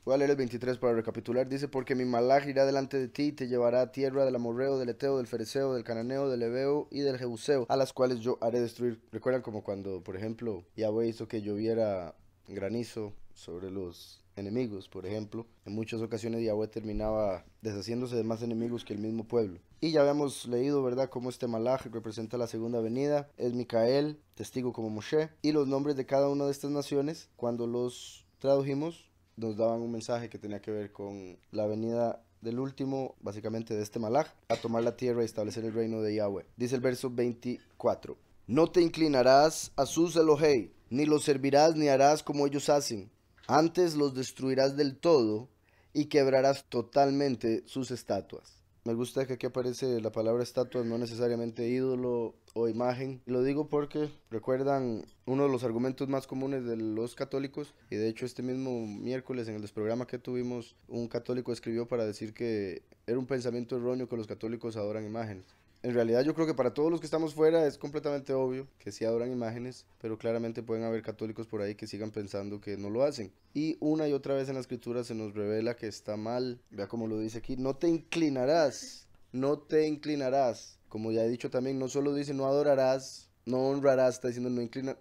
Voy a leer el 23 para recapitular. Dice, porque mi malaj irá delante de ti y te llevará a tierra del amorreo, del eteo, del fereceo, del cananeo, del ebeo y del jebuseo, a las cuales yo haré destruir. Recuerdan como cuando, por ejemplo, Yahweh hizo que lloviera granizo sobre los enemigos, por ejemplo. En muchas ocasiones Yahweh terminaba deshaciéndose de más enemigos que el mismo pueblo. Y ya habíamos leído, ¿verdad?, cómo este malaj representa la segunda venida. Es Micael, testigo como Moshe. Y los nombres de cada una de estas naciones, cuando los tradujimos, nos daban un mensaje que tenía que ver con la venida del último, básicamente de este malaj, a tomar la tierra y establecer el reino de Yahweh. Dice el verso 24. No te inclinarás a sus Elohei, ni los servirás ni harás como ellos hacen. Antes los destruirás del todo y quebrarás totalmente sus estatuas. Me gusta que aquí aparece la palabra estatua, no necesariamente ídolo o imagen. Lo digo porque recuerdan uno de los argumentos más comunes de los católicos, y de hecho este mismo miércoles en el desprograma que tuvimos, un católico escribió para decir que era un pensamiento erróneo que los católicos adoran imágenes. En realidad yo creo que para todos los que estamos fuera es completamente obvio que sí adoran imágenes, pero claramente pueden haber católicos por ahí que sigan pensando que no lo hacen. Y una y otra vez en la escritura se nos revela que está mal. Vea como lo dice aquí, no te inclinarás, no te inclinarás. Como ya he dicho también, no solo dice no adorarás, no honrarás, está diciendo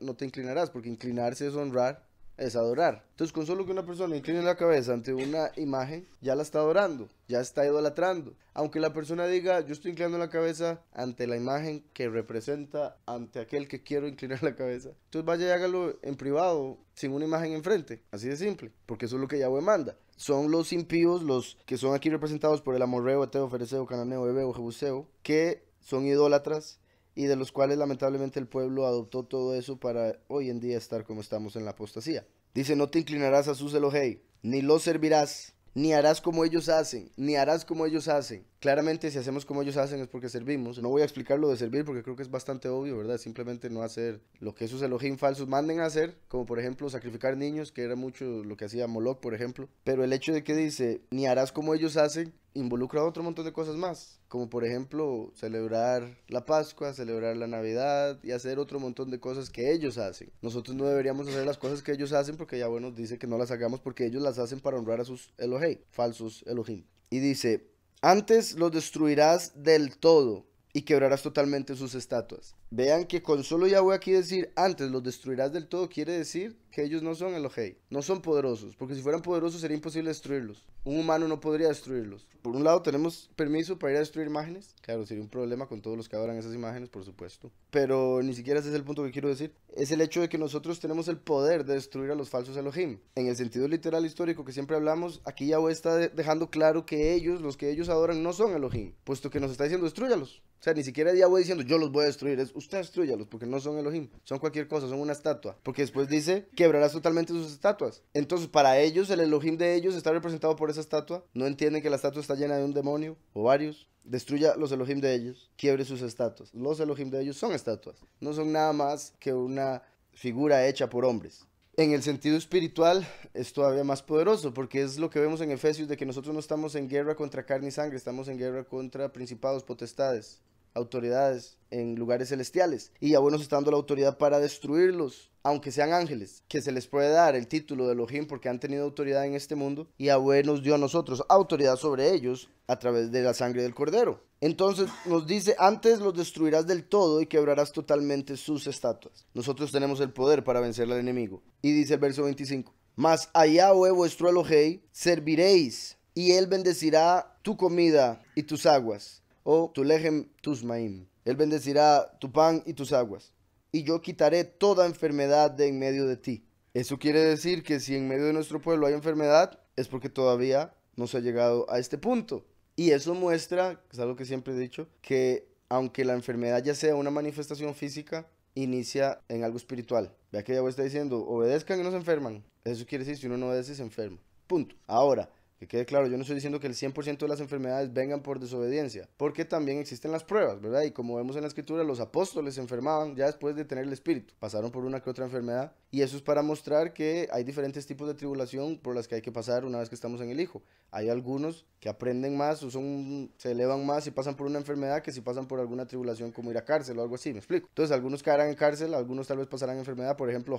no te inclinarás, porque inclinarse es honrar, es adorar. Entonces, con solo que una persona incline la cabeza ante una imagen, ya la está adorando, ya está idolatrando. Aunque la persona diga, yo estoy inclinando la cabeza ante la imagen que representa ante aquel que quiero inclinar la cabeza. Entonces vaya y hágalo en privado, sin una imagen enfrente. Así de simple, porque eso es lo que Yahweh manda. Son los impíos, los que son aquí representados por el amorreo, eteo, fereceo, cananeo, hebeo, jebuseo, que son idólatras y de los cuales lamentablemente el pueblo adoptó todo eso para hoy en día estar como estamos en la apostasía. Dice, no te inclinarás a sus Elohei, ni los servirás, ni harás como ellos hacen, ni harás como ellos hacen. Claramente si hacemos como ellos hacen es porque servimos. No voy a explicar lo de servir porque creo que es bastante obvio, ¿verdad? Simplemente no hacer lo que esos Elohim falsos manden a hacer, como por ejemplo sacrificar niños, que era mucho lo que hacía Moloch, por ejemplo. Pero el hecho de que dice, ni harás como ellos hacen, involucra otro montón de cosas más, como por ejemplo celebrar la Pascua, celebrar la Navidad y hacer otro montón de cosas que ellos hacen. Nosotros no deberíamos hacer las cosas que ellos hacen porque ya bueno dice que no las hagamos porque ellos las hacen para honrar a sus Elohei, falsos Elohim. Y dice, antes los destruirás del todo y quebrarás totalmente sus estatuas. Vean que con solo ya voy aquí decir antes los destruirás del todo quiere decir que ellos no son Elohei, no son poderosos, porque si fueran poderosos sería imposible destruirlos. Un humano no podría destruirlos. Por un lado tenemos permiso para ir a destruir imágenes, claro, sería un problema con todos los que adoran esas imágenes, por supuesto, pero ni siquiera ese es el punto que quiero decir. Es el hecho de que nosotros tenemos el poder de destruir a los falsos Elohim. En el sentido literal histórico que siempre hablamos, aquí Yahweh está dejando claro que ellos, los que ellos adoran, no son Elohim, puesto que nos está diciendo destruyalos. O sea, ni siquiera Yahweh diciendo yo los voy a destruir, es usted destruyalos, porque no son Elohim, son cualquier cosa, son una estatua. Porque después dice, quebrarás totalmente sus estatuas. Entonces, para ellos, el Elohim de ellos está representado por esa estatua. No entienden que la estatua está llena de un demonio o varios. Destruya los Elohim de ellos, quiebre sus estatuas. Los Elohim de ellos son estatuas, no son nada más que una figura hecha por hombres. En el sentido espiritual es todavía más poderoso porque es lo que vemos en Efesios de que nosotros no estamos en guerra contra carne y sangre, estamos en guerra contra principados, potestades, autoridades en lugares celestiales. Y Yahweh nos está dando la autoridad para destruirlos, aunque sean ángeles, que se les puede dar el título de Elohim porque han tenido autoridad en este mundo. Y Yahweh nos dio a nosotros autoridad sobre ellos a través de la sangre del Cordero. Entonces nos dice, antes los destruirás del todo y quebrarás totalmente sus estatuas. Nosotros tenemos el poder para vencer al enemigo. Y dice el verso 25, mas a Yahweh vuestro Elohei serviréis, y él bendecirá tu comida y tus aguas, o tu lejem tus maim. Él bendecirá tu pan y tus aguas. Y yo quitaré toda enfermedad de en medio de ti. Eso quiere decir que si en medio de nuestro pueblo hay enfermedad, es porque todavía no se ha llegado a este punto. Y eso muestra, es algo que siempre he dicho, que aunque la enfermedad ya sea una manifestación física, inicia en algo espiritual. Vea que Yahweh está diciendo, obedezcan y no se enferman. Eso quiere decir, si uno no obedece, se enferma. Punto. Ahora, que quede claro, yo no estoy diciendo que el 100% de las enfermedades vengan por desobediencia, porque también existen las pruebas, ¿verdad? Y como vemos en la escritura, los apóstoles se enfermaban ya después de tener el espíritu, pasaron por una que otra enfermedad, y eso es para mostrar que hay diferentes tipos de tribulación por las que hay que pasar una vez que estamos en el Hijo. Hay algunos que aprenden más o se elevan más y pasan por una enfermedad que si pasan por alguna tribulación como ir a cárcel o algo así, ¿me explico? Entonces algunos caerán en cárcel, algunos tal vez pasarán enfermedad, por ejemplo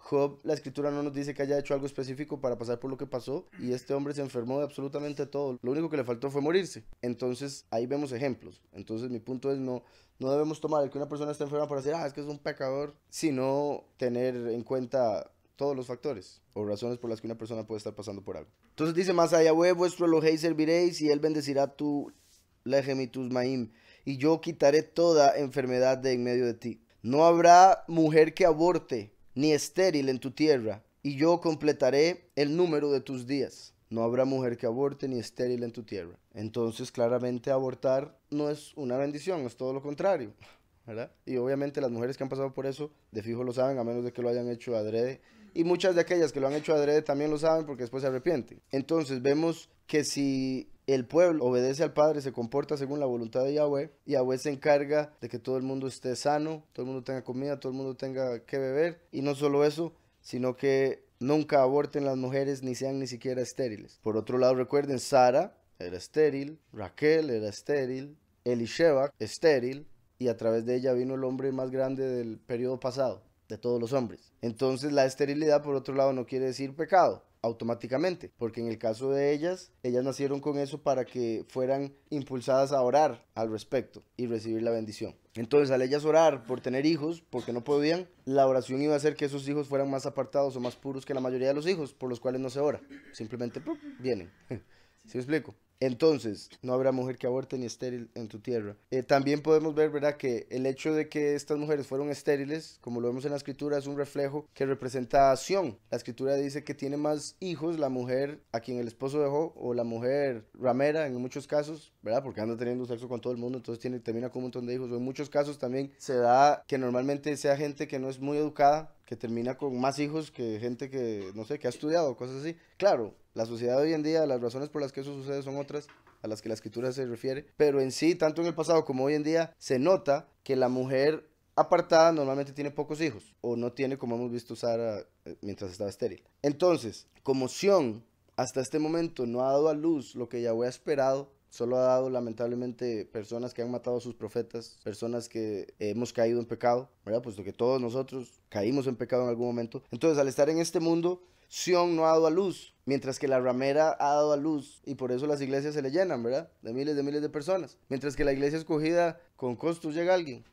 Job, la escritura no nos dice que haya hecho algo específico para pasar por lo que pasó, y este hombre se enfermó de absolutamente todo. Lo único que le faltó fue morirse. Entonces, ahí vemos ejemplos. Entonces, mi punto es no debemos tomar el que una persona está enferma para decir, es que es un pecador, sino tener en cuenta todos los factores o razones por las que una persona puede estar pasando por algo. Entonces dice más allá, vuestro Elohei serviréis y él bendecirá tu lejem y tus maim, y yo quitaré toda enfermedad de en medio de ti. No habrá mujer que aborte, ni estéril en tu tierra, y yo completaré el número de tus días. No habrá mujer que aborte ni estéril en tu tierra. Entonces, claramente, abortar no es una bendición, es todo lo contrario, ¿verdad? Y obviamente las mujeres que han pasado por eso, de fijo lo saben, a menos de que lo hayan hecho adrede. Y muchas de aquellas que lo han hecho adrede también lo saben porque después se arrepienten. Entonces, vemos que si el pueblo obedece al Padre, se comporta según la voluntad de Yahweh, Yahweh se encarga de que todo el mundo esté sano, todo el mundo tenga comida, todo el mundo tenga que beber. Y no solo eso, sino que nunca aborten las mujeres ni sean ni siquiera estériles. Por otro lado, recuerden, Sara era estéril, Raquel era estéril, Elisheba estéril, y a través de ella vino el hombre más grande del periodo pasado, de todos los hombres. Entonces la esterilidad, por otro lado, no quiere decir pecado automáticamente, porque en el caso de ellas nacieron con eso para que fueran impulsadas a orar al respecto y recibir la bendición. Entonces, al ellas orar por tener hijos, porque no podían, la oración iba a hacer que esos hijos fueran más apartados o más puros que la mayoría de los hijos, por los cuales no se ora. Simplemente vienen. ¿Sí me explico? Entonces, no habrá mujer que aborte ni estéril en tu tierra. También podemos ver, ¿verdad?, que el hecho de que estas mujeres fueron estériles, como lo vemos en la escritura, es un reflejo que representa a Sión. La escritura dice que tiene más hijos la mujer a quien el esposo dejó, o la mujer ramera en muchos casos, ¿verdad?, porque anda teniendo sexo con todo el mundo, entonces termina con un montón de hijos. O en muchos casos también se da que normalmente sea gente que no es muy educada, que termina con más hijos que gente que, no sé, que ha estudiado, cosas así. Claro, la sociedad de hoy en día, las razones por las que eso sucede son otras a las que la escritura se refiere, pero en sí, tanto en el pasado como hoy en día, se nota que la mujer apartada normalmente tiene pocos hijos, o no tiene, como hemos visto Sara mientras estaba estéril. Entonces, como Sión hasta este momento no ha dado a luz lo que Yahweh ha esperado, solo ha dado lamentablemente personas que han matado a sus profetas, personas que hemos caído en pecado, ¿verdad? Puesto que todos nosotros caímos en pecado en algún momento. Entonces, al estar en este mundo, Sión no ha dado a luz, mientras que la ramera ha dado a luz, y por eso las iglesias se le llenan, ¿verdad? De miles de personas. Mientras que la iglesia escogida, con costos llega alguien,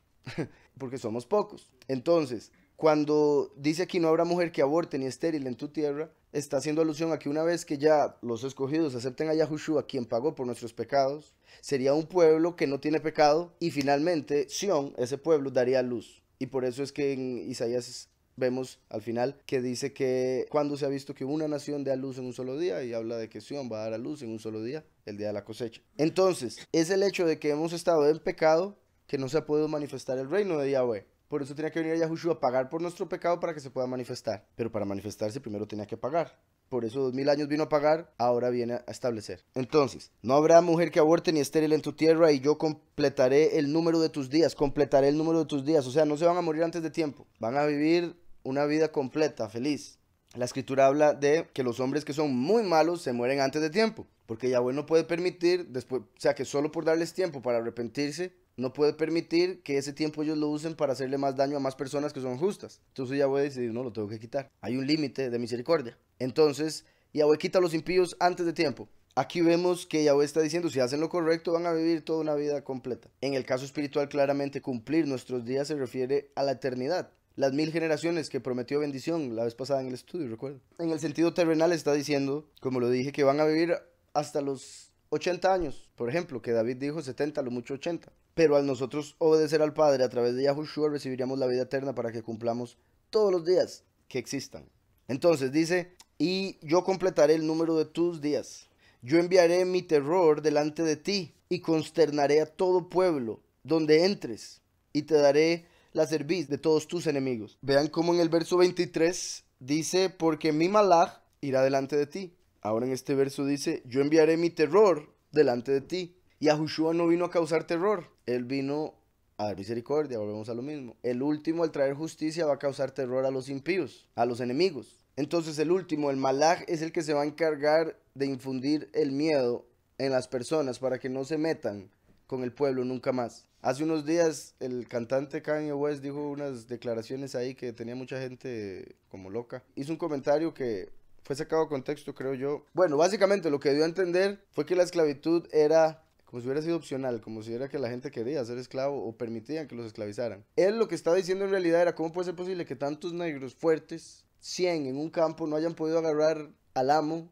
porque somos pocos. Entonces, cuando dice aquí no habrá mujer que aborte ni estéril en tu tierra, está haciendo alusión a que una vez que ya los escogidos acepten a Yahushua, quien pagó por nuestros pecados, sería un pueblo que no tiene pecado, y finalmente Sión, ese pueblo, daría luz. Y por eso es que en Isaías vemos al final que dice que cuando se ha visto que una nación dé a luz en un solo día, y habla de que Sión va a dar a luz en un solo día, el día de la cosecha. Entonces, es el hecho de que hemos estado en pecado que no se ha podido manifestar el reino de Yahweh. Por eso tenía que venir Yahushua a pagar por nuestro pecado para que se pueda manifestar. Pero para manifestarse primero tenía que pagar. Por eso 2000 años vino a pagar, ahora viene a establecer. Entonces, no habrá mujer que aborte ni estéril en tu tierra, y yo completaré el número de tus días. Completaré el número de tus días. O sea, no se van a morir antes de tiempo. Van a vivir una vida completa, feliz. La escritura habla de que los hombres que son muy malos se mueren antes de tiempo, porque Yahweh no puede permitir después, o sea, que solo por darles tiempo para arrepentirse, no puede permitir que ese tiempo ellos lo usen para hacerle más daño a más personas que son justas. Entonces Yahweh dice, no, lo tengo que quitar. Hay un límite de misericordia. Entonces Yahweh quita a los impíos antes de tiempo. Aquí vemos que Yahweh está diciendo, si hacen lo correcto van a vivir toda una vida completa. En el caso espiritual, claramente cumplir nuestros días se refiere a la eternidad. Las 1000 generaciones que prometió bendición la vez pasada en el estudio, recuerdo. En el sentido terrenal está diciendo, como lo dije, que van a vivir hasta los 80 años. Por ejemplo, que David dijo 70, lo mucho 80. Pero al nosotros obedecer al Padre a través de Yahushua, recibiríamos la vida eterna para que cumplamos todos los días que existan. Entonces dice, y yo completaré el número de tus días. Yo enviaré mi terror delante de ti y consternaré a todo pueblo donde entres, y te daré la cerviz de todos tus enemigos. Vean cómo en el verso 23 dice, porque mi malach irá delante de ti. Ahora en este verso dice, yo enviaré mi terror delante de ti. Y Yahushua no vino a causar terror, él vino a dar misericordia, volvemos a lo mismo. El último, al traer justicia, va a causar terror a los impíos, a los enemigos. Entonces el último, el malach, es el que se va a encargar de infundir el miedo en las personas para que no se metan con el pueblo nunca más. Hace unos días el cantante Kanye West dijo unas declaraciones ahí que tenía mucha gente como loca. Hizo un comentario que fue sacado de contexto, creo yo. Bueno, básicamente lo que dio a entender fue que la esclavitud era como si hubiera sido opcional, como si era que la gente quería ser esclavo o permitían que los esclavizaran. Él lo que estaba diciendo en realidad era cómo puede ser posible que tantos negros fuertes, 100 en un campo, no hayan podido agarrar al amo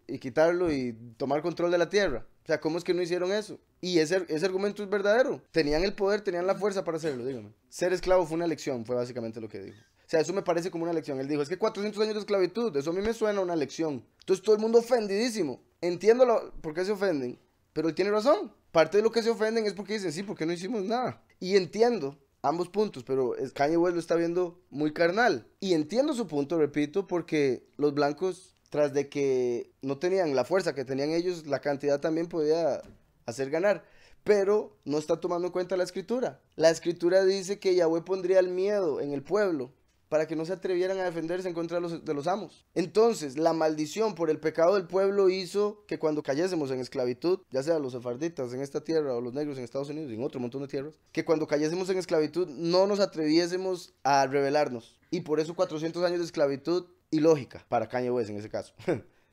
y quitarlo y tomar control de la tierra. O sea, ¿cómo es que no hicieron eso? Y ese argumento es verdadero. Tenían el poder, tenían la fuerza para hacerlo, dígame. Ser esclavo fue una elección, fue básicamente lo que dijo. O sea, eso me parece como una lección. Él dijo, es que 400 años de esclavitud, eso a mí me suena a una lección. Entonces todo el mundo ofendidísimo. Entiendo por qué se ofenden, pero él tiene razón. Parte de lo que se ofenden es porque dicen, sí, porque no hicimos nada. Y entiendo ambos puntos, pero Kanye West lo está viendo muy carnal. Y entiendo su punto, repito, porque los blancos, tras de que no tenían la fuerza que tenían ellos, la cantidad también podía hacer ganar. Pero no está tomando en cuenta la escritura. La escritura dice que Yahweh pondría el miedo en el pueblo para que no se atrevieran a defenderse en contra de los amos. Entonces, la maldición por el pecado del pueblo hizo que cuando cayésemos en esclavitud, ya sea los sefarditas en esta tierra o los negros en Estados Unidos y en otro montón de tierras, que cuando cayésemos en esclavitud no nos atreviésemos a rebelarnos. Y por eso 400 años de esclavitud ilógica para Kanye West en ese caso.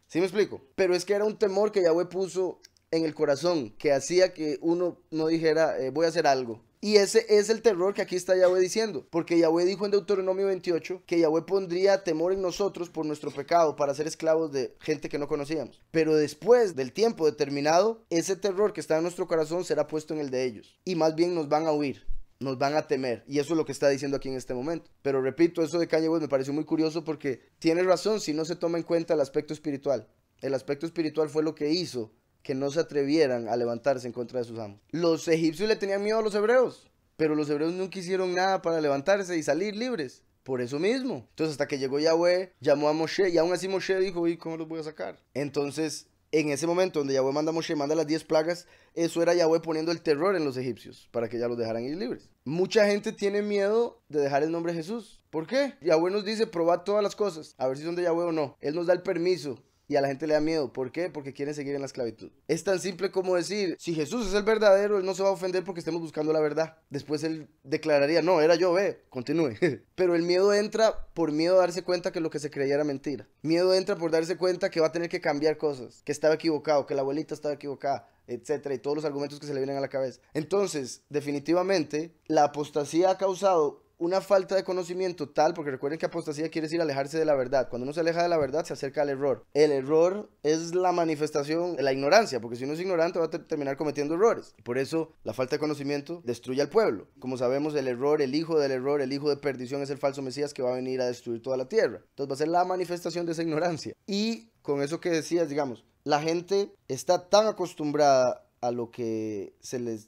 ¿Sí me explico? Pero es que era un temor que Yahweh puso en el corazón que hacía que uno no dijera voy a hacer algo. Y ese es el terror que aquí está Yahweh diciendo, porque Yahweh dijo en Deuteronomio 28 que Yahweh pondría temor en nosotros por nuestro pecado para ser esclavos de gente que no conocíamos. Pero después del tiempo determinado, ese terror que está en nuestro corazón será puesto en el de ellos. Y más bien nos van a huir, nos van a temer. Y eso es lo que está diciendo aquí en este momento. Pero repito, eso de Kanye West me pareció muy curioso porque tiene razón si no se toma en cuenta el aspecto espiritual. El aspecto espiritual fue lo que hizo que no se atrevieran a levantarse en contra de sus amos. Los egipcios le tenían miedo a los hebreos, pero los hebreos nunca hicieron nada para levantarse y salir libres. Por eso mismo. Entonces hasta que llegó Yahweh, llamó a Moshe y aún así Moshe dijo, ¿y cómo los voy a sacar? Entonces, en ese momento donde Yahweh manda a Moshe, manda las 10 plagas, eso era Yahweh poniendo el terror en los egipcios para que ya los dejaran ir libres. Mucha gente tiene miedo de dejar el nombre de Jesús. ¿Por qué? Yahweh nos dice, probad todas las cosas, a ver si son de Yahweh o no. Él nos da el permiso. Y a la gente le da miedo. ¿Por qué? Porque quieren seguir en la esclavitud. Es tan simple como decir, si Jesús es el verdadero, Él no se va a ofender porque estemos buscando la verdad. Después Él declararía, no, era yo, continúe. Pero el miedo entra por miedo a darse cuenta que lo que se creía era mentira. Miedo entra por darse cuenta que va a tener que cambiar cosas, que estaba equivocado, que la abuelita estaba equivocada, etcétera, y todos los argumentos que se le vienen a la cabeza. Entonces, definitivamente, la apostasía ha causado una falta de conocimiento tal, porque recuerden que apostasía quiere decir alejarse de la verdad. Cuando uno se aleja de la verdad, se acerca al error. El error es la manifestación de la ignorancia, porque si uno es ignorante va a terminar cometiendo errores. Por eso, la falta de conocimiento destruye al pueblo. Como sabemos, el error, el hijo del error, el hijo de perdición es el falso Mesías que va a venir a destruir toda la tierra. Entonces va a ser la manifestación de esa ignorancia. Y con eso que decías, digamos, la gente está tan acostumbrada a lo que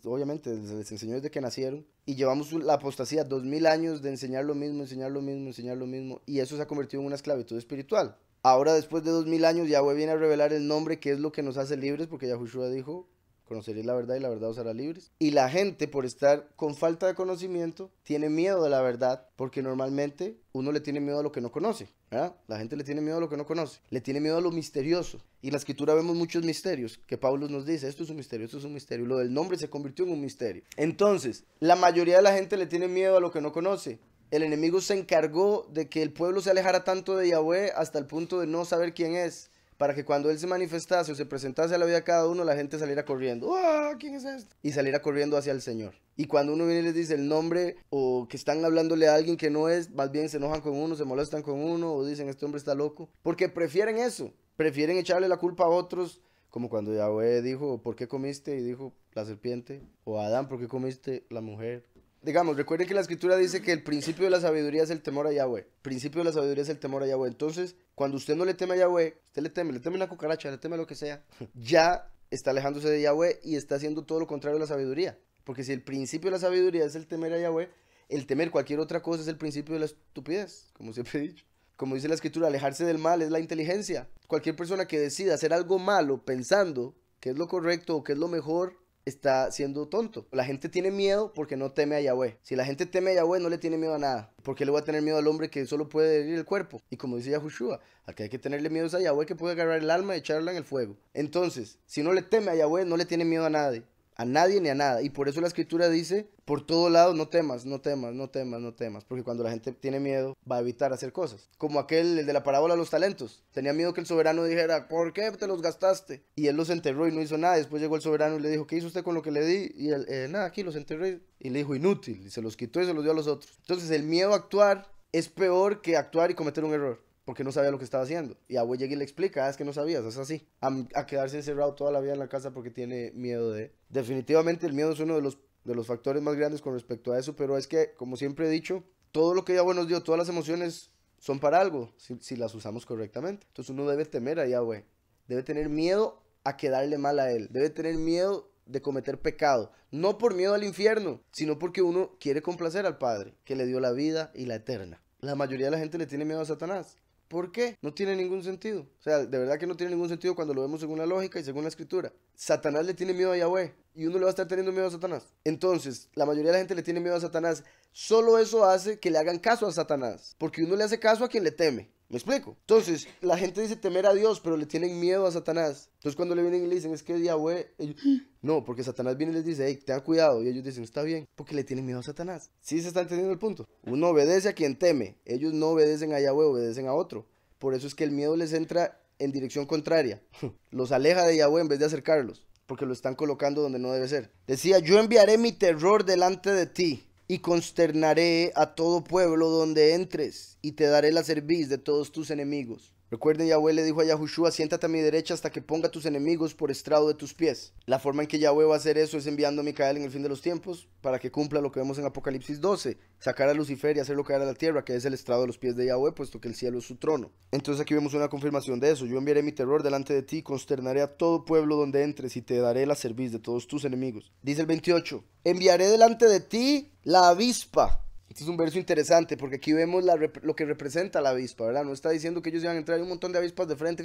obviamente, se les enseñó desde que nacieron, y llevamos la apostasía 2000 años de enseñar lo mismo, enseñar lo mismo, enseñar lo mismo, y eso se ha convertido en una esclavitud espiritual. Ahora, después de 2000 años, Yahweh viene a revelar el nombre, que es lo que nos hace libres, porque Yahushua dijo, conoceréis la verdad y la verdad os hará libres. Y la gente, por estar con falta de conocimiento, tiene miedo de la verdad, porque normalmente uno le tiene miedo a lo que no conoce, ¿verdad? La gente le tiene miedo a lo que no conoce, le tiene miedo a lo misterioso. Y en la escritura vemos muchos misterios, que Pablo nos dice, esto es un misterio, esto es un misterio. Y lo del nombre se convirtió en un misterio. Entonces, la mayoría de la gente le tiene miedo a lo que no conoce. El enemigo se encargó de que el pueblo se alejara tanto de Yahweh hasta el punto de no saber quién es, para que cuando él se manifestase o se presentase a la vida de cada uno, la gente saliera corriendo. ¡Ah! ¿Quién es este? Y saliera corriendo hacia el Señor. Y cuando uno viene y les dice el nombre, o que están hablándole a alguien que no es, más bien se enojan con uno, se molestan con uno, o dicen este hombre está loco. Porque prefieren eso. Prefieren echarle la culpa a otros, como cuando Yahweh dijo, ¿por qué comiste? Y dijo, la serpiente. O Adán, ¿por qué comiste? La mujer. Digamos, recuerden que la escritura dice que el principio de la sabiduría es el temor a Yahweh. El principio de la sabiduría es el temor a Yahweh. Entonces, cuando usted no le teme a Yahweh, usted le teme una cucaracha, le teme lo que sea, ya está alejándose de Yahweh y está haciendo todo lo contrario a la sabiduría. Porque si el principio de la sabiduría es el temer a Yahweh, el temer cualquier otra cosa es el principio de la estupidez, como siempre he dicho. Como dice la escritura, alejarse del mal es la inteligencia. Cualquier persona que decida hacer algo malo pensando que es lo correcto o que es lo mejor, está siendo tonto. La gente tiene miedo porque no teme a Yahweh. Si la gente teme a Yahweh, no le tiene miedo a nada. ¿Por qué le va a tener miedo al hombre que solo puede herir el cuerpo? Y como dice Yahushua, al que hay que tenerle miedo es a Yahweh, que puede agarrar el alma y echarla en el fuego. Entonces, si no le teme a Yahweh, no le tiene miedo a nadie. a nadie ni a nada. Y por eso la escritura dice, por todo lado, no temas, no temas, no temas, no temas. Porque cuando la gente tiene miedo, va a evitar hacer cosas. Como aquel, el de la parábola de los talentos. Tenía miedo que el soberano dijera, ¿por qué te los gastaste? Y él los enterró y no hizo nada. Después llegó el soberano y le dijo, ¿qué hizo usted con lo que le di? Y él, nada, aquí los enterré. Y le dijo, inútil. Y se los quitó y se los dio a los otros. Entonces el miedo a actuar es peor que actuar y cometer un error. Porque no sabía lo que estaba haciendo. Y Abue llega y le explica, es que no sabías, es así. A quedarse encerrado toda la vida en la casa porque tiene miedo de... Definitivamente el miedo es uno de los factores más grandes con respecto a eso, pero es que, como siempre he dicho, todo lo que Yahweh nos dio, todas las emociones son para algo, si las usamos correctamente. Entonces uno debe temer a Yahweh. Debe tener miedo a quedarle mal a él. Debe tener miedo de cometer pecado. No por miedo al infierno, sino porque uno quiere complacer al Padre, que le dio la vida y la eterna. La mayoría de la gente le tiene miedo a Satanás. ¿Por qué? No tiene ningún sentido. O sea, de verdad que no tiene ningún sentido cuando lo vemos según la lógica y según la escritura. Satanás le tiene miedo a Yahweh y uno le va a estar teniendo miedo a Satanás. Entonces, la mayoría de la gente le tiene miedo a Satanás. Solo eso hace que le hagan caso a Satanás, porque uno le hace caso a quien le teme. ¿Me explico? Entonces, la gente dice temer a Dios, pero le tienen miedo a Satanás. Entonces, cuando le vienen y le dicen, es que Yahweh... Ellos, no, porque Satanás viene y les dice, hey, tengan cuidado. Y ellos dicen, está bien, porque le tienen miedo a Satanás. ¿Sí se está entendiendo el punto? Uno obedece a quien teme. Ellos no obedecen a Yahweh, obedecen a otro. Por eso es que el miedo les entra en dirección contraria. Los aleja de Yahweh en vez de acercarlos, porque lo están colocando donde no debe ser. Decía, yo enviaré mi terror delante de ti y consternaré a todo pueblo donde entres y te daré la cerviz de todos tus enemigos. Recuerden, Yahweh le dijo a Yahushua, siéntate a mi derecha hasta que ponga a tus enemigos por estrado de tus pies. La forma en que Yahweh va a hacer eso es enviando a Micael en el fin de los tiempos para que cumpla lo que vemos en Apocalipsis 12, sacar a Lucifer y hacerlo caer a la tierra, que es el estrado de los pies de Yahweh, puesto que el cielo es su trono. Entonces aquí vemos una confirmación de eso. Yo enviaré mi terror delante de ti, consternaré a todo pueblo donde entres y te daré la cerviz de todos tus enemigos. Dice el 28, enviaré delante de ti la avispa. Este es un verso interesante porque aquí vemos lo que representa la avispa, ¿verdad? No está diciendo que ellos iban a entrar un montón de avispas de frente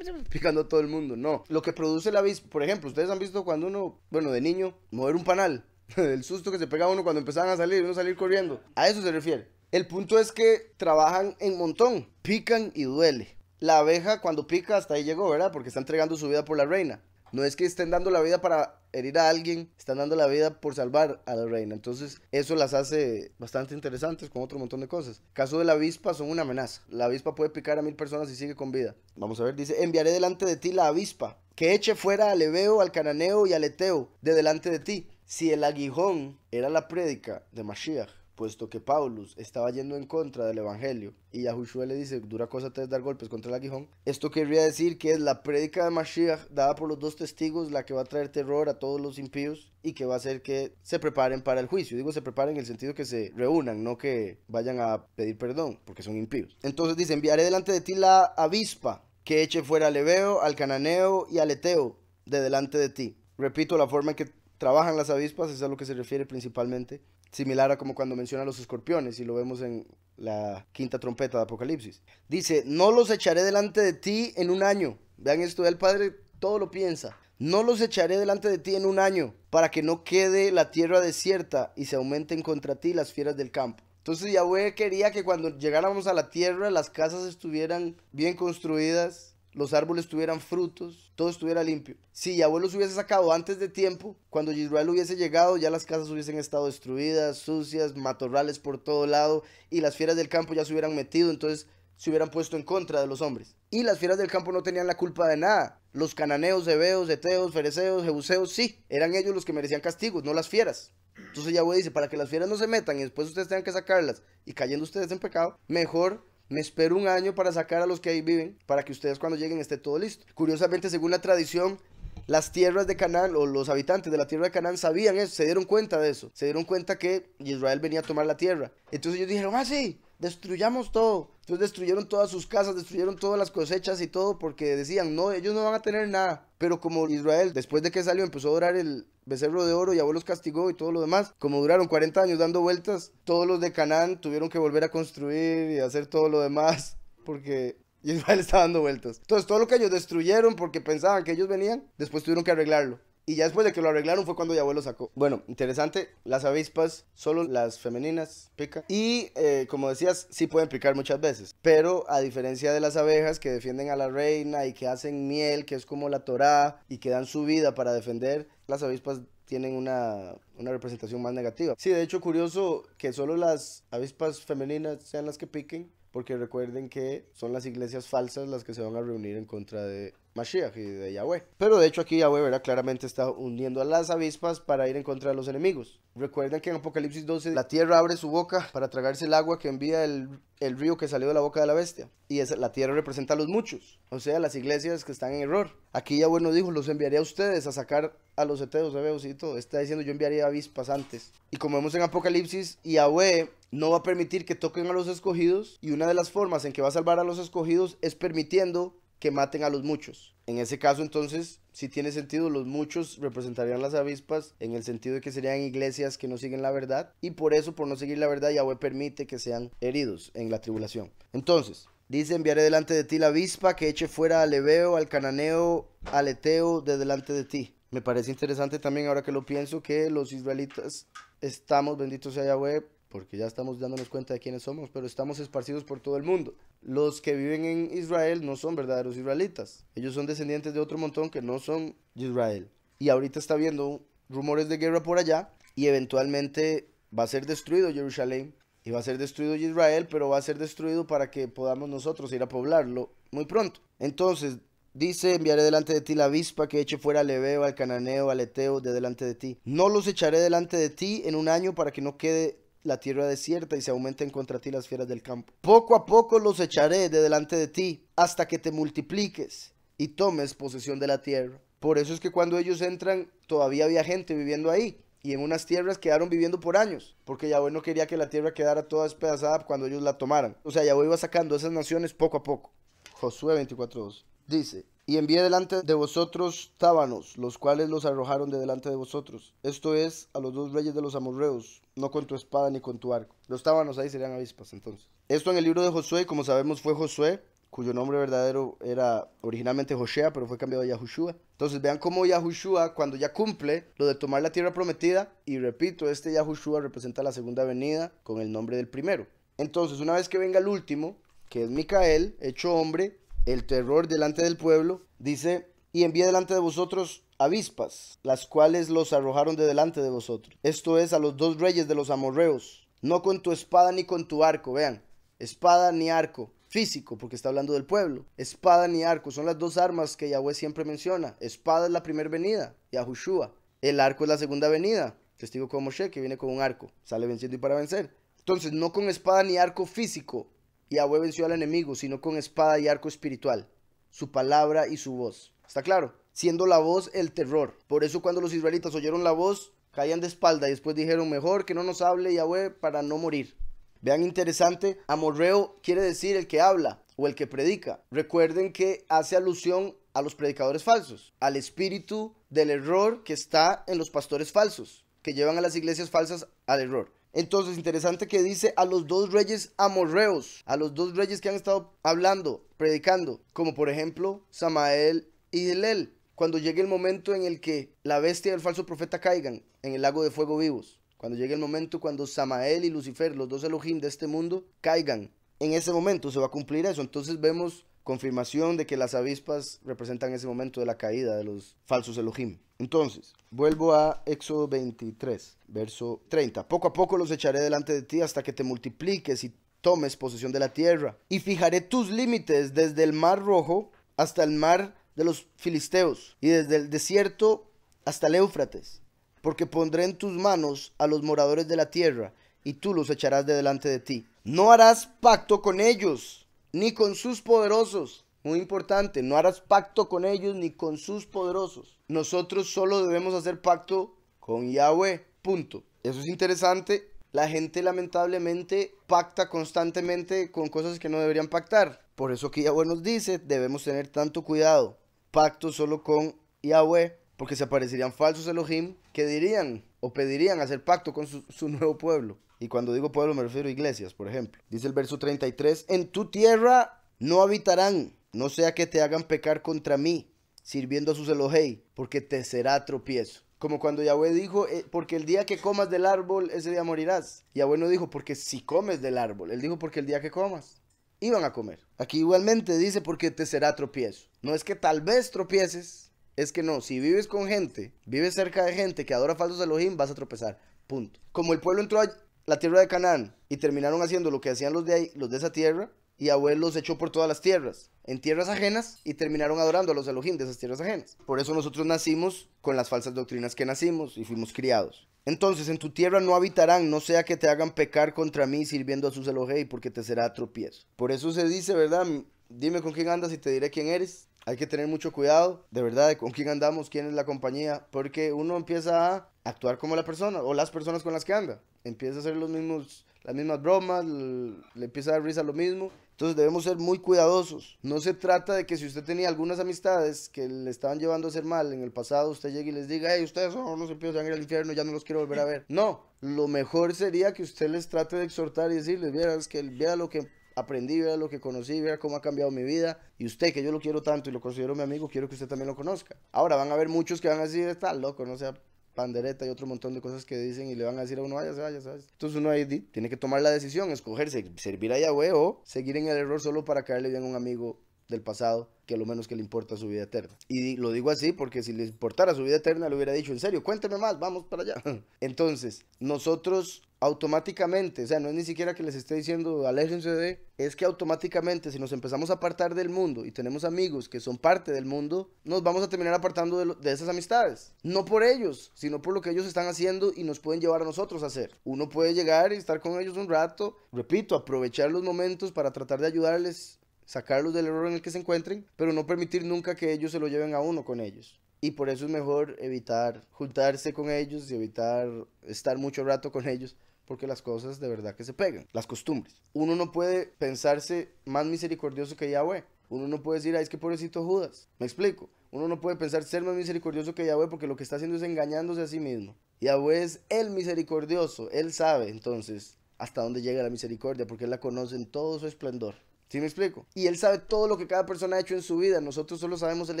picando a todo el mundo, no. Lo que produce la avispa, por ejemplo, ustedes han visto cuando uno, bueno, de niño, mover un panal, el susto que se pegaba uno cuando empezaban a salir, uno salir corriendo, a eso se refiere. El punto es que trabajan en montón, pican y duele. La abeja cuando pica hasta ahí llegó, ¿verdad? Porque está entregando su vida por la reina. No es que estén dando la vida para herir a alguien, están dando la vida por salvar a la reina. Entonces, eso las hace bastante interesantes con otro montón de cosas. Caso de la avispa, son una amenaza. La avispa puede picar a 1000 personas y sigue con vida. Vamos a ver, dice, enviaré delante de ti la avispa, que eche fuera al Ebeo, al Cananeo y al Eteo de delante de ti. Si el aguijón era la prédica de Mashiach, puesto que Paulus estaba yendo en contra del evangelio y Yahushua le dice, dura cosa te es dar golpes contra el aguijón, esto querría decir que es la prédica de Mashiach dada por los dos testigos la que va a traer terror a todos los impíos y que va a hacer que se preparen para el juicio. Digo se preparen en el sentido que se reúnan, no que vayan a pedir perdón porque son impíos. Entonces dice, enviaré delante de ti la avispa que eche fuera al Ebeo, al Cananeo y al Eteo de delante de ti. Repito, la forma en que trabajan las avispas es a lo que se refiere principalmente, similar a como cuando menciona a los escorpiones y lo vemos en la quinta trompeta de Apocalipsis. Dice, no los echaré delante de ti en un año. Vean esto, el Padre todo lo piensa. No los echaré delante de ti en un año, para que no quede la tierra desierta y se aumenten contra ti las fieras del campo. Entonces Yahweh quería que cuando llegáramos a la tierra las casas estuvieran bien construidas, los árboles tuvieran frutos, todo estuviera limpio. Si Yahweh los hubiese sacado antes de tiempo, cuando Israel hubiese llegado, ya las casas hubiesen estado destruidas, sucias, matorrales por todo lado, y las fieras del campo ya se hubieran metido, entonces se hubieran puesto en contra de los hombres. Y las fieras del campo no tenían la culpa de nada. Los cananeos, heveos, eteos, fereceos, jebuseos, sí, eran ellos los que merecían castigos, no las fieras. Entonces Yahweh dice, para que las fieras no se metan y después ustedes tengan que sacarlas y cayendo ustedes en pecado, mejor me espero un año para sacar a los que ahí viven, para que ustedes cuando lleguen esté todo listo. Curiosamente, según la tradición, las tierras de Canaán, o los habitantes de la tierra de Canaán sabían eso, se dieron cuenta de eso. Se dieron cuenta que Israel venía a tomar la tierra. Entonces ellos dijeron, sí, destruyamos todo. Entonces destruyeron todas sus casas, destruyeron todas las cosechas y todo, porque decían, no, ellos no van a tener nada. Pero como Israel, después de que salió, empezó a adorar el becerro de oro, Yahweh los castigó y todo lo demás. Como duraron 40 años dando vueltas, todos los de Canaán tuvieron que volver a construir y hacer todo lo demás, porque Israel estaba dando vueltas. Entonces todo lo que ellos destruyeron porque pensaban que ellos venían, después tuvieron que arreglarlo. Y ya después de que lo arreglaron fue cuando Yahweh lo sacó. Bueno, interesante, las avispas, solo las femeninas pican. Y como decías, sí pueden picar muchas veces. Pero a diferencia de las abejas que defienden a la reina y que hacen miel, que es como la Torá, y que dan su vida para defender, las avispas tienen una representación más negativa. Sí, de hecho, curioso que solo las avispas femeninas sean las que piquen, porque recuerden que son las iglesias falsas las que se van a reunir en contra de Mashiach y de Yahweh. Pero de hecho aquí Yahweh, ¿verdad? Claramente está uniendo a las avispas para ir en contra de los enemigos. Recuerden que en Apocalipsis 12 la tierra abre su boca para tragarse el agua que envía el río que salió de la boca de la bestia. Y la tierra representa a los muchos, o sea, las iglesias que están en error. Aquí Yahweh nos dijo, los enviaré a ustedes a sacar a los heteos, hebeos y todo. Está diciendo, yo enviaría avispas antes. Y como vemos en Apocalipsis, Yahweh no va a permitir que toquen a los escogidos, y una de las formas en que va a salvar a los escogidos es permitiendo que maten a los muchos. En ese caso, entonces, si tiene sentido, los muchos representarían las avispas en el sentido de que serían iglesias que no siguen la verdad, y por eso, por no seguir la verdad, Yahweh permite que sean heridos en la tribulación. Entonces, dice, enviaré delante de ti la avispa que eche fuera al hebeo, al cananeo, al eteo de delante de ti. Me parece interesante también, ahora que lo pienso, que los israelitas estamos, bendito sea Yahweh, porque ya estamos dándonos cuenta de quiénes somos, pero estamos esparcidos por todo el mundo. Los que viven en Israel no son verdaderos israelitas. Ellos son descendientes de otro montón que no son de Israel. Y ahorita está habiendo rumores de guerra por allá, y eventualmente va a ser destruido Jerusalén, y va a ser destruido Israel, pero va a ser destruido para que podamos nosotros ir a poblarlo muy pronto. Entonces, dice, enviaré delante de ti la avispa que eche fuera al hebeo, al cananeo, al eteo de delante de ti. No los echaré delante de ti en un año para que no quede la tierra desierta y se aumenten contra ti las fieras del campo. Poco a poco los echaré de delante de ti hasta que te multipliques y tomes posesión de la tierra. Por eso es que cuando ellos entran todavía había gente viviendo ahí, y en unas tierras quedaron viviendo por años, porque Yahweh no quería que la tierra quedara toda despedazada cuando ellos la tomaran. O sea, Yahweh iba sacando esas naciones poco a poco. Josué 24:2 dice, y envié delante de vosotros tábanos, los cuales los arrojaron de delante de vosotros. Esto es, a los 2 reyes de los amorreos, no con tu espada ni con tu arco. Los tábanos ahí serían avispas, entonces. Esto en el libro de Josué, como sabemos, fue Josué, cuyo nombre verdadero era originalmente Joshea, pero fue cambiado a Yahushua. Entonces vean cómo Yahushua, cuando ya cumple lo de tomar la tierra prometida, y repito, este Yahushua representa la segunda venida con el nombre del primero. Entonces, una vez que venga el último, que es Micael, hecho hombre, el terror delante del pueblo, dice, y envié delante de vosotros avispas, las cuales los arrojaron de delante de vosotros. Esto es, a los 2 reyes de los amorreos, no con tu espada ni con tu arco. Vean, espada ni arco físico, porque está hablando del pueblo. Espada ni arco son las 2 armas que Yahweh siempre menciona. Espada es la primera venida, Yahushua. El arco es la segunda venida, testigo como Moshe, que viene con un arco, sale venciendo y para vencer. Entonces, no con espada ni arco físico Yahweh venció al enemigo, sino con espada y arco espiritual, su palabra y su voz. ¿Está claro? Siendo la voz el terror. Por eso cuando los israelitas oyeron la voz, caían de espalda y después dijeron, mejor que no nos hable Yahweh para no morir. Vean, interesante, amorreo quiere decir el que habla o el que predica. Recuerden que hace alusión a los predicadores falsos, al espíritu del error que está en los pastores falsos, que llevan a las iglesias falsas al error. Entonces, interesante que dice a los 2 reyes amorreos, a los 2 reyes que han estado hablando, predicando, como por ejemplo Samael y Hilel, cuando llegue el momento en el que la bestia y el falso profeta caigan en el lago de fuego vivos, cuando llegue el momento cuando Samael y Lucifer, los 2 Elohim de este mundo, caigan, en ese momento se va a cumplir eso. Entonces vemos confirmación de que las avispas representan ese momento de la caída de los falsos Elohim. Entonces, vuelvo a Éxodo 23, verso 30. Poco a poco los echaré delante de ti hasta que te multipliques y tomes posesión de la tierra. Y fijaré tus límites desde el mar rojo hasta el mar de los filisteos y desde el desierto hasta el Éufrates. Porque pondré en tus manos a los moradores de la tierra y tú los echarás de delante de ti. No harás pacto con ellos, ni con sus poderosos. Muy importante, no harás pacto con ellos ni con sus poderosos. Nosotros solo debemos hacer pacto con Yahweh, punto. Eso es interesante. La gente lamentablemente pacta constantemente con cosas que no deberían pactar. Por eso que Yahweh nos dice, debemos tener tanto cuidado. Pacto solo con Yahweh, porque se aparecerían falsos Elohim que dirían o pedirían hacer pacto con su nuevo pueblo. Y cuando digo pueblo me refiero a iglesias, por ejemplo. Dice el verso 33, en tu tierra no habitarán, no sea que te hagan pecar contra mí, sirviendo a sus Elohei, porque te será tropiezo. Como cuando Yahweh dijo, porque el día que comas del árbol, ese día morirás. Yahweh no dijo, porque si comes del árbol. Él dijo, porque el día que comas, iban a comer. Aquí igualmente dice, porque te será tropiezo. No es que tal vez tropieces, es que no, si vives con gente, vives cerca de gente que adora falsos Elohim, vas a tropezar, punto. Como el pueblo entró a la tierra de Canaán y terminaron haciendo lo que hacían los de ahí, los de esa tierra, y Yahweh los echó por todas las tierras, en tierras ajenas, y terminaron adorando a los Elohim de esas tierras ajenas. Por eso nosotros nacimos con las falsas doctrinas que nacimos y fuimos criados. Entonces en tu tierra no habitarán, no sea que te hagan pecar contra mí sirviendo a sus Elohim, porque te será tropiezo. Por eso se dice, ¿verdad? Dime con quién andas y te diré quién eres. Hay que tener mucho cuidado, de verdad, de con quién andamos, quién es la compañía, porque uno empieza a actuar como la persona o las personas con las que anda. Empieza a hacer las mismas bromas, le empieza a dar risa lo mismo. Entonces debemos ser muy cuidadosos. No se trata de que si usted tenía algunas amistades que le estaban llevando a hacer mal en el pasado, usted llegue y les diga, hey, ustedes son unos impíos, van a ir al infierno, ya no los quiero volver a ver. No, lo mejor sería que usted les trate de exhortar y decirles, viera lo que aprendí, viera lo que conocí, viera cómo ha cambiado mi vida. Y usted, que yo lo quiero tanto y lo considero mi amigo, quiero que usted también lo conozca. Ahora van a haber muchos que van a decir, está loco, no sea pandereta y otro montón de cosas que dicen y le van a decir a uno, váyase. Entonces uno ahí tiene que tomar la decisión, escogerse, servir a Yahweh o seguir en el error solo para caerle bien a un amigo del pasado que a lo menos que le importa su vida eterna. Y lo digo así porque si le importara su vida eterna le hubiera dicho, en serio, cuénteme más, vamos para allá. Entonces, nosotros automáticamente, o sea, no es ni siquiera que les esté diciendo aléjense de, es que automáticamente si nos empezamos a apartar del mundo y tenemos amigos que son parte del mundo, nos vamos a terminar apartando de esas amistades. No por ellos, sino por lo que ellos están haciendo y nos pueden llevar a nosotros a hacer. Uno puede llegar y estar con ellos un rato, repito, aprovechar los momentos para tratar de ayudarles, sacarlos del error en el que se encuentren, pero no permitir nunca que ellos se lo lleven a uno con ellos. Y por eso es mejor evitar juntarse con ellos y evitar estar mucho rato con ellos, porque las cosas de verdad que se pegan, las costumbres. Uno no puede pensarse más misericordioso que Yahweh. Uno no puede decir, ay, es que pobrecito Judas. Me explico. Uno no puede pensar ser más misericordioso que Yahweh porque lo que está haciendo es engañándose a sí mismo. Yahweh es el misericordioso. Él sabe entonces hasta dónde llega la misericordia porque Él la conoce en todo su esplendor. ¿Sí me explico? Y Él sabe todo lo que cada persona ha hecho en su vida. Nosotros solo sabemos el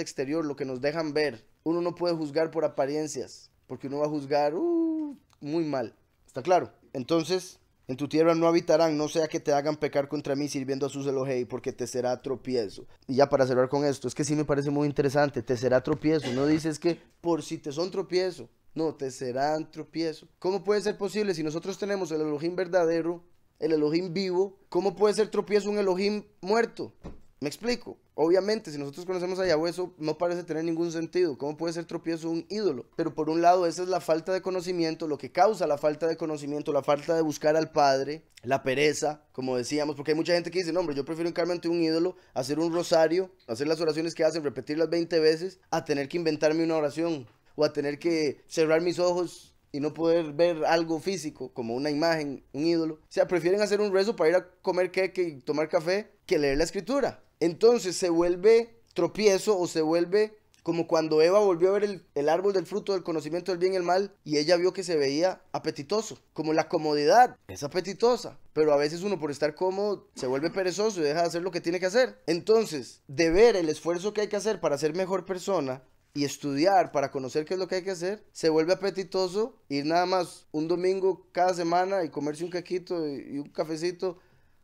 exterior, lo que nos dejan ver. Uno no puede juzgar por apariencias porque uno va a juzgar muy mal. ¿Está claro? Entonces, en tu tierra no habitarán, no sea que te hagan pecar contra mí sirviendo a sus Elohim, porque te será tropiezo. Y ya para cerrar con esto, es que sí me parece muy interesante, te será tropiezo. No dices que por si te son tropiezo, no, te serán tropiezo. ¿Cómo puede ser posible si nosotros tenemos el Elohim verdadero, el Elohim vivo? ¿Cómo puede ser tropiezo un Elohim muerto? ¿Me explico? Obviamente, si nosotros conocemos a Yahweh, eso no parece tener ningún sentido. ¿Cómo puede ser tropiezo un ídolo? Pero por un lado, esa es la falta de conocimiento, lo que causa la falta de conocimiento, la falta de buscar al Padre, la pereza, como decíamos, porque hay mucha gente que dice, no, hombre, yo prefiero hincarme ante un ídolo, hacer un rosario, hacer las oraciones que hacen, repetirlas 20 veces, a tener que inventarme una oración, o a tener que cerrar mis ojos y no poder ver algo físico, como una imagen, un ídolo. O sea, prefieren hacer un rezo para ir a comer queque y tomar café que leer la escritura. Entonces se vuelve tropiezo o se vuelve como cuando Eva volvió a ver el árbol del fruto del conocimiento del bien y el mal y ella vio que se veía apetitoso. Como la comodidad es apetitosa, pero a veces uno por estar cómodo se vuelve perezoso y deja de hacer lo que tiene que hacer. Entonces, de ver el esfuerzo que hay que hacer para ser mejor persona y estudiar para conocer qué es lo que hay que hacer, se vuelve apetitoso ir nada más un domingo cada semana y comerse un quequito y un cafecito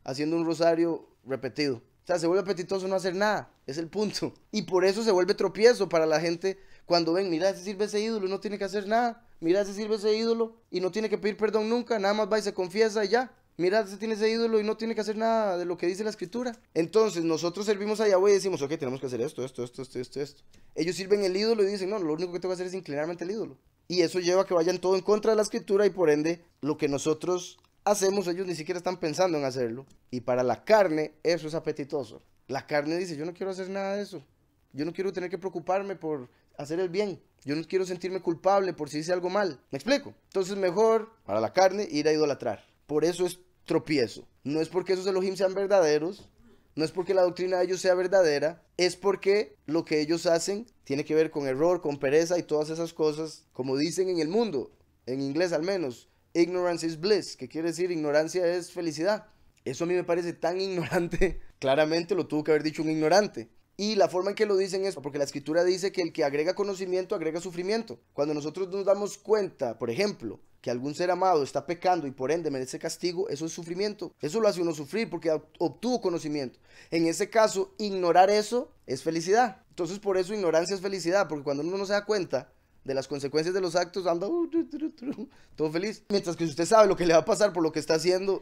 haciendo un rosario repetido. O sea, se vuelve apetitoso no hacer nada, es el punto. Y por eso se vuelve tropiezo para la gente cuando ven, mira, ese sirve ese ídolo y no tiene que hacer nada. Mira, ese sirve ese ídolo y no tiene que pedir perdón nunca, nada más va y se confiesa y ya. Mira, ese tiene ese ídolo y no tiene que hacer nada de lo que dice la escritura. Entonces, nosotros servimos a Yahweh y decimos, ok, tenemos que hacer esto. Ellos sirven el ídolo y dicen, no, lo único que tengo que hacer es inclinarme ante el ídolo. Y eso lleva a que vayan todo en contra de la escritura y por ende, lo que nosotros hacemos, ellos ni siquiera están pensando en hacerlo. Y para la carne, eso es apetitoso. La carne dice, yo no quiero hacer nada de eso. Yo no quiero tener que preocuparme por hacer el bien. Yo no quiero sentirme culpable por si hice algo mal. ¿Me explico? Entonces mejor, para la carne, ir a idolatrar. Por eso es tropiezo. No es porque esos Elohim sean verdaderos, no es porque la doctrina de ellos sea verdadera, es porque lo que ellos hacen tiene que ver con error, con pereza y todas esas cosas, como dicen en el mundo, en inglés al menos, ignorance is bliss, que quiere decir ignorancia es felicidad. Eso a mí me parece tan ignorante, claramente lo tuvo que haber dicho un ignorante. Y la forma en que lo dicen es porque la escritura dice que el que agrega conocimiento agrega sufrimiento. Cuando nosotros nos damos cuenta, por ejemplo, que algún ser amado está pecando y por ende merece castigo, eso es sufrimiento. Eso lo hace uno sufrir porque obtuvo conocimiento. En ese caso, ignorar eso es felicidad. Entonces por eso ignorancia es felicidad, porque cuando uno no se da cuenta de las consecuencias de los actos, anda todo feliz. Mientras que si usted sabe lo que le va a pasar por lo que está haciendo...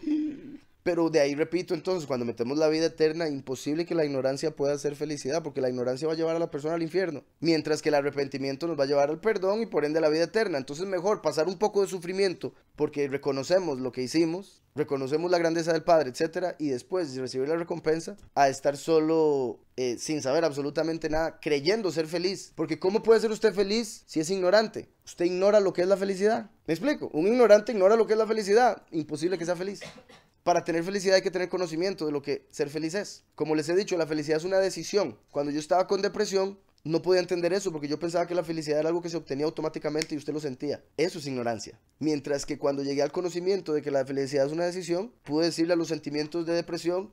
Pero de ahí repito, entonces, cuando metemos la vida eterna, imposible que la ignorancia pueda ser felicidad, porque la ignorancia va a llevar a la persona al infierno, mientras que el arrepentimiento nos va a llevar al perdón y por ende a la vida eterna. Entonces mejor pasar un poco de sufrimiento, porque reconocemos lo que hicimos, reconocemos la grandeza del Padre, etcétera, y después recibir la recompensa, a estar solo sin saber absolutamente nada, creyendo ser feliz. Porque ¿cómo puede ser usted feliz si es ignorante? Usted ignora lo que es la felicidad. ¿Me explico? Un ignorante ignora lo que es la felicidad. Imposible que sea feliz. Para tener felicidad hay que tener conocimiento de lo que ser feliz es. Como les he dicho, la felicidad es una decisión. Cuando yo estaba con depresión, no podía entender eso porque yo pensaba que la felicidad era algo que se obtenía automáticamente y usted lo sentía. Eso es ignorancia. Mientras que cuando llegué al conocimiento de que la felicidad es una decisión, pude decirle a los sentimientos de depresión,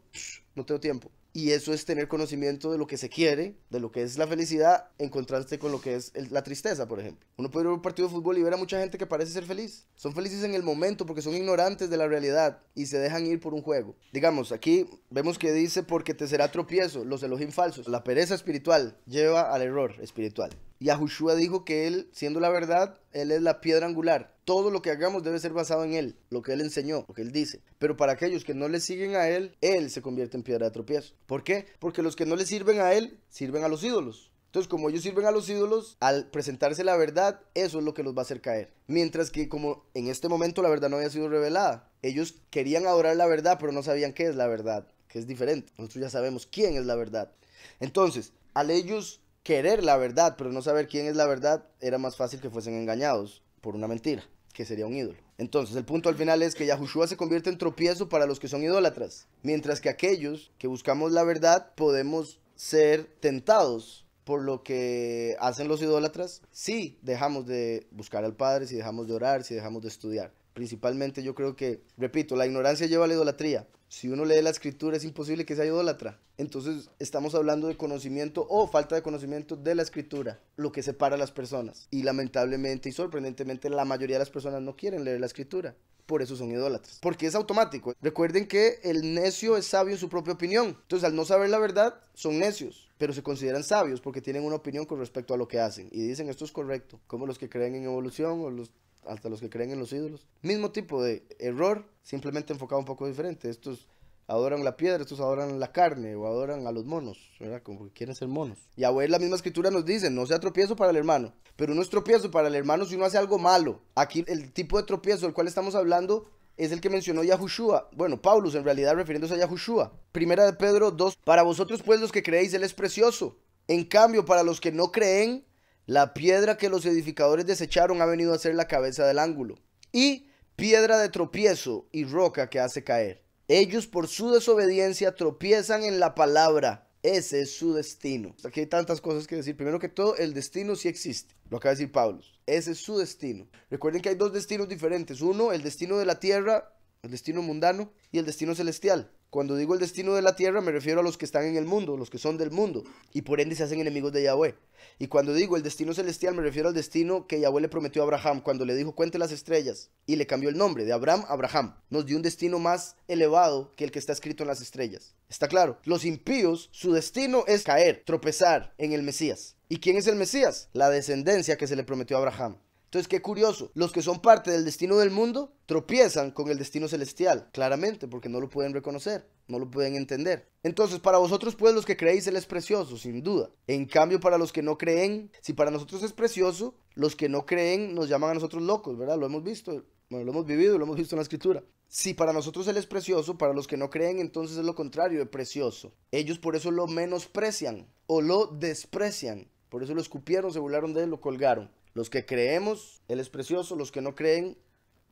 no tengo tiempo. Y eso es tener conocimiento de lo que se quiere, de lo que es la felicidad, en contraste con lo que es la tristeza, por ejemplo. Uno puede ir a un partido de fútbol y ver a mucha gente que parece ser feliz. Son felices en el momento porque son ignorantes de la realidad y se dejan ir por un juego. Digamos, aquí vemos que dice, porque te será tropiezo, los Elohim falsos. La pereza espiritual lleva al error espiritual. Yahushua dijo que él, siendo la verdad, él es la piedra angular. Todo lo que hagamos debe ser basado en él, lo que él enseñó, lo que él dice. Pero para aquellos que no le siguen a él, él se convierte en piedra de tropiezo. ¿Por qué? Porque los que no le sirven a él, sirven a los ídolos. Entonces, como ellos sirven a los ídolos, al presentarse la verdad, eso es lo que los va a hacer caer. Mientras que como en este momento la verdad no había sido revelada, ellos querían adorar la verdad, pero no sabían qué es la verdad, que es diferente. Nosotros ya sabemos quién es la verdad. Entonces, al ellos querer la verdad, pero no saber quién es la verdad, era más fácil que fuesen engañados por una mentira, que sería un ídolo. Entonces, el punto al final es que Yahushua se convierte en tropiezo para los que son idólatras, mientras que aquellos que buscamos la verdad podemos ser tentados por lo que hacen los idólatras si dejamos de buscar al Padre, si dejamos de orar, si dejamos de estudiar. Principalmente yo creo que, repito, la ignorancia lleva a la idolatría. Si uno lee la escritura es imposible que sea idólatra. Entonces estamos hablando de conocimiento o falta de conocimiento de la escritura, lo que separa a las personas. Y lamentablemente y sorprendentemente la mayoría de las personas no quieren leer la escritura. Por eso son idólatras. Porque es automático. Recuerden que el necio es sabio en su propia opinión. Entonces al no saber la verdad son necios, pero se consideran sabios porque tienen una opinión con respecto a lo que hacen. Y dicen esto es correcto. Como los que creen en evolución o hasta los que creen en los ídolos. Mismo tipo de error, simplemente enfocado un poco diferente. Estos adoran la piedra, estos adoran la carne o adoran a los monos, ¿verdad? Como que quieren ser monos. Y a ver, la misma escritura nos dice, no sea tropiezo para el hermano. Pero no es tropiezo para el hermano si uno hace algo malo. Aquí el tipo de tropiezo del cual estamos hablando es el que mencionó Yahushua. Bueno, Paulus en realidad refiriéndose a Yahushua. Primera de Pedro 2. Para vosotros pues los que creéis, él es precioso. En cambio, para los que no creen, la piedra que los edificadores desecharon ha venido a ser la cabeza del ángulo. Y piedra de tropiezo y roca que hace caer. Ellos por su desobediencia tropiezan en la palabra. Ese es su destino. Aquí hay tantas cosas que decir. Primero que todo, el destino sí existe. Lo acaba de decir Pablo. Ese es su destino. Recuerden que hay dos destinos diferentes. Uno, el destino de la tierra, el destino mundano, y el destino celestial. Cuando digo el destino de la tierra me refiero a los que están en el mundo, los que son del mundo, y por ende se hacen enemigos de Yahweh. Y cuando digo el destino celestial me refiero al destino que Yahweh le prometió a Abraham cuando le dijo cuente las estrellas, y le cambió el nombre de Abraham a Abraham. Nos dio un destino más elevado que el que está escrito en las estrellas. ¿Está claro? Los impíos, su destino es caer, tropezar en el Mesías. ¿Y quién es el Mesías? La descendencia que se le prometió a Abraham. Entonces, qué curioso, los que son parte del destino del mundo tropiezan con el destino celestial, claramente, porque no lo pueden reconocer, no lo pueden entender. Entonces, para vosotros, pues, los que creéis, él es precioso, sin duda. En cambio, para los que no creen, si para nosotros es precioso, los que no creen nos llaman a nosotros locos, ¿verdad? Lo hemos visto, bueno, lo hemos vivido, lo hemos visto en la escritura. Si para nosotros él es precioso, para los que no creen, entonces es lo contrario de precioso. Ellos por eso lo menosprecian o lo desprecian. Por eso lo escupieron, se burlaron de él, lo colgaron. Los que creemos, él es precioso, los que no creen,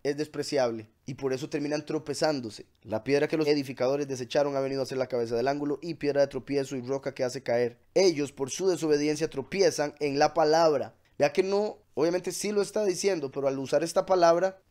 es despreciable. Y por eso terminan tropezándose. La piedra que los edificadores desecharon ha venido a ser la cabeza del ángulo y piedra de tropiezo y roca que hace caer. Ellos por su desobediencia tropiezan en la palabra. Vea que no, obviamente sí lo está diciendo, pero al usar esta palabra,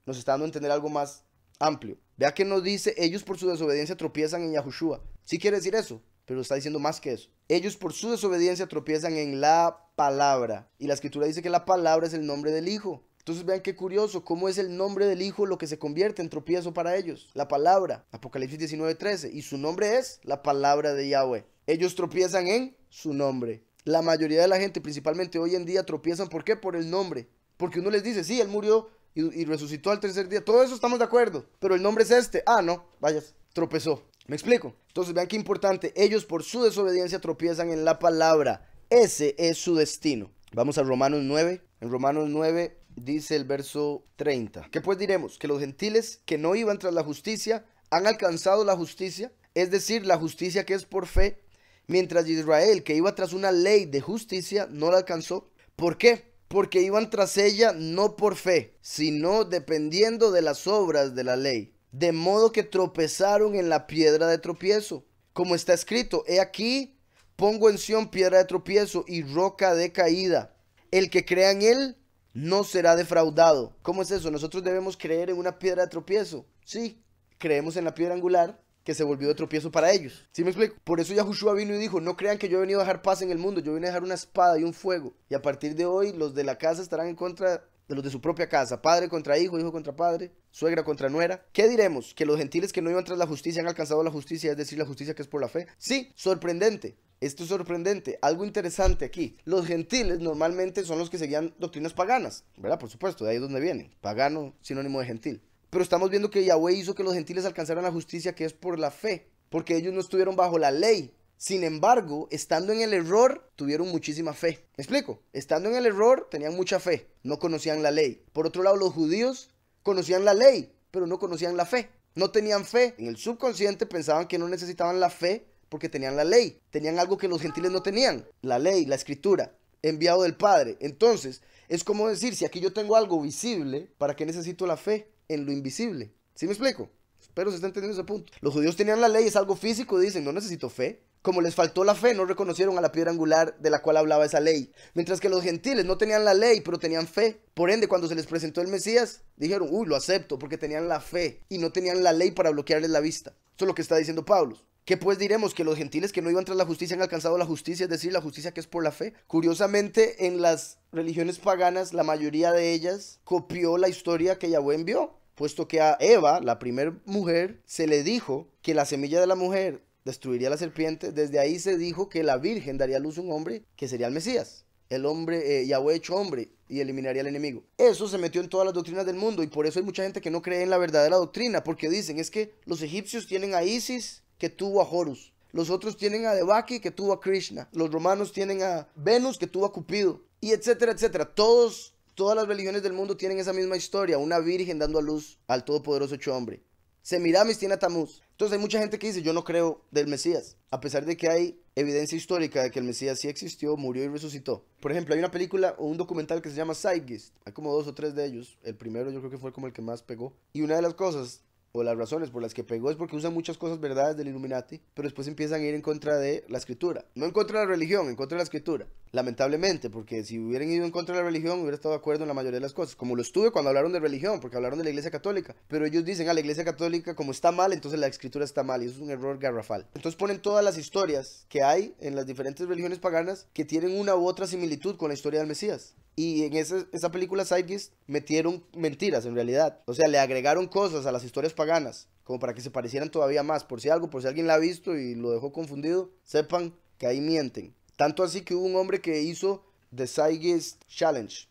nos está dando a entender algo más amplio. Vea que no dice ellos por su desobediencia tropiezan en Yahushua. Sí quiere decir eso, pero está diciendo más que eso. Ellos por su desobediencia tropiezan en la palabra. Y la escritura dice que la palabra es el nombre del Hijo. Entonces vean qué curioso, cómo es el nombre del Hijo lo que se convierte en tropiezo para ellos. La palabra, Apocalipsis 19:13, y su nombre es la palabra de Yahweh. Ellos tropiezan en su nombre. La mayoría de la gente, principalmente hoy en día, tropiezan, ¿por qué? Por el nombre. Porque uno les dice, sí, él murió y resucitó al tercer día. Todo eso estamos de acuerdo, pero el nombre es este. Ah, no, vayas, tropezó. ¿Me explico? Entonces vean qué importante, ellos por su desobediencia tropiezan en la palabra. Ese es su destino. Vamos a Romanos 9. En Romanos 9 dice el verso 30. ¿Qué pues diremos? Que los gentiles que no iban tras la justicia han alcanzado la justicia, es decir, la justicia que es por fe, mientras Israel, que iba tras una ley de justicia, no la alcanzó. ¿Por qué? Porque iban tras ella no por fe, sino dependiendo de las obras de la ley. De modo que tropezaron en la piedra de tropiezo. Como está escrito, he aquí, pongo en Sión piedra de tropiezo y roca de caída. El que crea en él no será defraudado. ¿Cómo es eso? Nosotros debemos creer en una piedra de tropiezo. Sí, creemos en la piedra angular que se volvió de tropiezo para ellos. ¿Sí me explico? Por eso Yahushua vino y dijo, no crean que yo he venido a dejar paz en el mundo, yo vine a dejar una espada y un fuego. Y a partir de hoy, los de la casa estarán en contra de los de su propia casa. Padre contra hijo, hijo contra padre, suegra contra nuera. ¿Qué diremos? ¿Que los gentiles que no iban tras la justicia han alcanzado la justicia, es decir, la justicia que es por la fe? Sí, sorprendente. Esto es sorprendente. Algo interesante aquí. Los gentiles normalmente son los que seguían doctrinas paganas, ¿verdad? Por supuesto, de ahí es donde viene. Pagano, sinónimo de gentil. Pero estamos viendo que Yahweh hizo que los gentiles alcanzaran la justicia que es por la fe, porque ellos no estuvieron bajo la ley. Sin embargo, estando en el error, tuvieron muchísima fe. ¿Me explico? Estando en el error, tenían mucha fe. No conocían la ley. Por otro lado, los judíos conocían la ley, pero no conocían la fe. No tenían fe. En el subconsciente pensaban que no necesitaban la fe porque tenían la ley. Tenían algo que los gentiles no tenían. La ley, la escritura, enviado del Padre. Entonces, es como decir, si aquí yo tengo algo visible, ¿para qué necesito la fe en lo invisible? ¿Sí me explico? Espero se está entendiendo ese punto. Los judíos tenían la ley, es algo físico, dicen, no necesito fe. Como les faltó la fe, no reconocieron a la piedra angular de la cual hablaba esa ley. Mientras que los gentiles no tenían la ley, pero tenían fe. Por ende, cuando se les presentó el Mesías, dijeron, uy, lo acepto, porque tenían la fe y no tenían la ley para bloquearles la vista. Eso es lo que está diciendo Pablo. ¿Qué pues diremos? ¿Que los gentiles que no iban tras la justicia han alcanzado la justicia, es decir, la justicia que es por la fe? Curiosamente, en las religiones paganas, la mayoría de ellas copió la historia que Yahweh envió, puesto que a Eva, la primera mujer, se le dijo que la semilla de la mujer destruiría a la serpiente. Desde ahí se dijo que la virgen daría a luz a un hombre que sería el Mesías. El hombre, Yahweh hecho hombre, y eliminaría al enemigo. Eso se metió en todas las doctrinas del mundo, y por eso hay mucha gente que no cree en la verdadera doctrina, porque dicen, es que los egipcios tienen a Isis, que tuvo a Horus. Los otros tienen a Devaki, que tuvo a Krishna. Los romanos tienen a Venus, que tuvo a Cupido. Y etcétera, etcétera. Todas las religiones del mundo tienen esa misma historia. Una virgen dando a luz al todopoderoso hecho hombre. Semiramis tiene a Tamuz. Entonces hay mucha gente que dice, yo no creo del Mesías. A pesar de que hay evidencia histórica de que el Mesías sí existió, murió y resucitó. Por ejemplo, hay una película o un documental que se llama Zeitgeist. Hay como 2 o 3 de ellos. El primero yo creo que fue como el que más pegó. Y una de las cosas, o las razones por las que pegó, es porque usan muchas cosas verdades del Illuminati, pero después empiezan a ir en contra de la escritura. No en contra de la religión, en contra de la escritura. Lamentablemente, porque si hubieran ido en contra de la religión, hubiera estado de acuerdo en la mayoría de las cosas. Como lo estuve cuando hablaron de religión, porque hablaron de la Iglesia Católica. Pero ellos dicen, la Iglesia Católica como está mal, entonces la escritura está mal. Y eso es un error garrafal. Entonces ponen todas las historias que hay en las diferentes religiones paganas que tienen una u otra similitud con la historia del Mesías. Y en esa película Zeitgeist metieron mentiras en realidad. O sea, le agregaron cosas a las historias paganas, como para que se parecieran todavía más. Por si alguien la ha visto y lo dejó confundido, sepan que ahí mienten. Tanto así que hubo un hombre que hizo The Zeitgeist Challenge,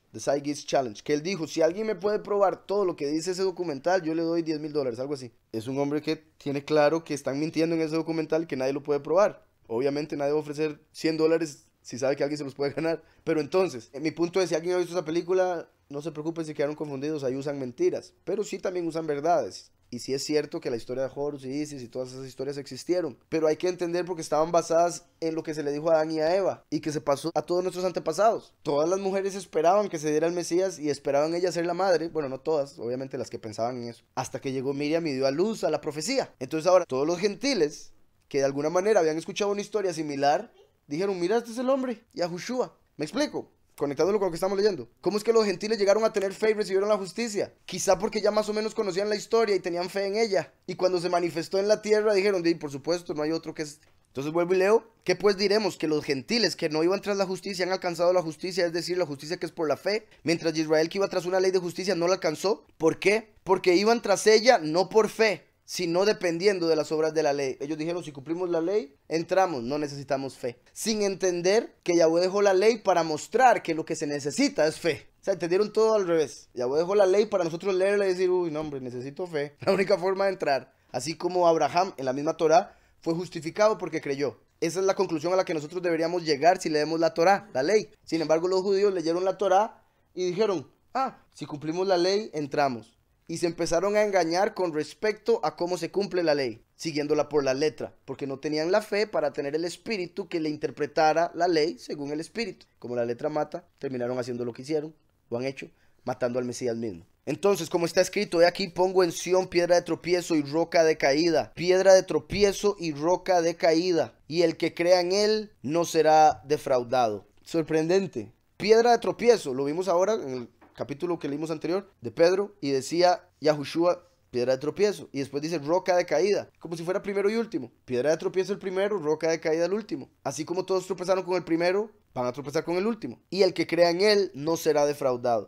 que él dijo, si alguien me puede probar todo lo que dice ese documental, yo le doy $10,000, algo así. Es un hombre que tiene claro que están mintiendo en ese documental y que nadie lo puede probar. Obviamente nadie va a ofrecer $100 si sabe que alguien se los puede ganar. Pero entonces, mi punto es, si alguien ha visto esa película, no se preocupen si quedaron confundidos, ahí usan mentiras. Pero sí también usan verdades. Y sí es cierto que la historia de Horus y Isis y todas esas historias existieron. Pero hay que entender porque estaban basadas en lo que se le dijo a Adán y a Eva. Y que se pasó a todos nuestros antepasados. Todas las mujeres esperaban que se diera el Mesías y esperaban ella ser la madre. Bueno, no todas, obviamente las que pensaban en eso. Hasta que llegó Miriam y dio a luz a la profecía. Entonces ahora, todos los gentiles que de alguna manera habían escuchado una historia similar, dijeron, mira, este es el hombre, Yahushua. ¿Me explico? Conectándolo con lo que estamos leyendo. ¿Cómo es que los gentiles llegaron a tener fe y recibieron la justicia? Quizá porque ya más o menos conocían la historia y tenían fe en ella. Y cuando se manifestó en la tierra dijeron, por supuesto, no hay otro que es Entonces vuelvo y leo, ¿qué pues diremos? Que los gentiles que no iban tras la justicia han alcanzado la justicia, es decir, la justicia que es por la fe, mientras Israel que iba tras una ley de justicia no la alcanzó. ¿Por qué? Porque iban tras ella no por fe, sino dependiendo de las obras de la ley. Ellos dijeron, si cumplimos la ley, entramos, no necesitamos fe. Sin entender que Yahweh dejó la ley para mostrar que lo que se necesita es fe. O sea, entendieron todo al revés. Yahweh dejó la ley para nosotros leerla y decir, uy, no hombre, necesito fe. La única forma de entrar. Así como Abraham en la misma Torá fue justificado porque creyó. Esa es la conclusión a la que nosotros deberíamos llegar si leemos la Torá, la ley. Sin embargo, los judíos leyeron la Torá y dijeron, si cumplimos la ley, entramos. Y se empezaron a engañar con respecto a cómo se cumple la ley, siguiéndola por la letra, porque no tenían la fe para tener el espíritu que le interpretara la ley según el espíritu. Como la letra mata, terminaron haciendo lo que hicieron, lo han hecho, matando al Mesías mismo. Entonces, como está escrito, he aquí pongo en Sión piedra de tropiezo y roca de caída, piedra de tropiezo y roca de caída, y el que crea en él no será defraudado. Sorprendente. Piedra de tropiezo, lo vimos ahora en el capítulo que leímos anterior de Pedro, y decía Yahushua, piedra de tropiezo, y después dice roca de caída, como si fuera primero y último. Piedra de tropiezo el primero, roca de caída el último. Así como todos tropezaron con el primero, van a tropezar con el último. Y el que crea en él no será defraudado.